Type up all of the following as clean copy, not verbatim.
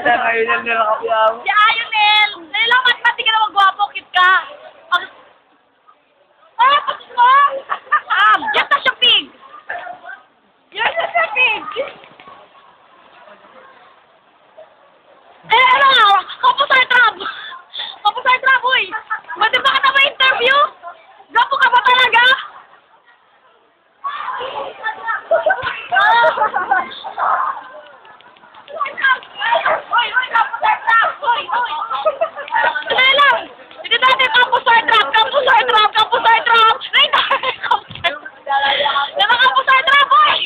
Ngayon lang nila kapiyaw. Si Ayonel! Nailangan pati ka na magwapo, cute ka. Ah, patis mo! Yes, na siya pig! Yes, na siya pig! Ano nga? Kapusay trap! Kapusay trap, uy! Ba't ba ka na ma-interview? Gapo ka ba talaga? Hoy, kapusay trap! Hoy! Dali lang! Hindi natin kapusay trap! Kapusay trap! Kapusay trap! Ay, Diba kapusay trap, hoy!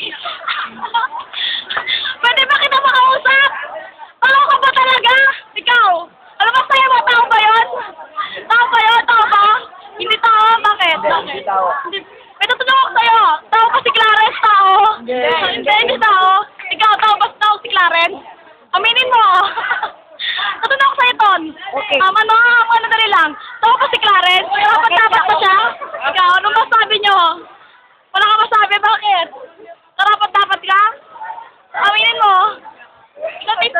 Pwede ba kita makausap? Tao ka ba talaga? Ikaw? Alam mo sa'yo ba? Tao ba yun? Tao ba yun? Tao ba? Hindi tao? Bakit? Hindi tao. May tutunong ako sa'yo. Tao ba si Clarence? Tao? Hindi tao. Ikaw, tao ba si Clarence? Aminin mo. Tutunong ako sa'yo, Ton. Okay. Ano dali lang. Tao ba si Clarence? Karapat-dapat ba siya? Ikaw, ano masabi nyo? Wala ka masabi, bakit? Karapat-dapat ka? Aminin mo. Sa 15.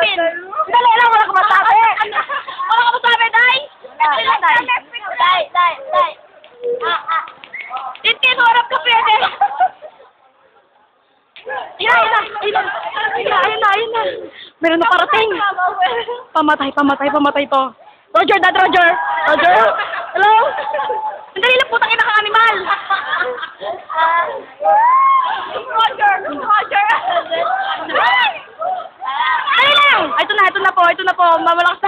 Dali lang, wala ka masabi. Wala ka masabi, Day? Day. Tintin, harap ka pwede. Ayun na. Meron na parating. Pamatay to. Roger, Dad, Roger. Hello? Sandali lang, putang ina kang animal. Roger. Dali lang. Ito na po. Mamalakas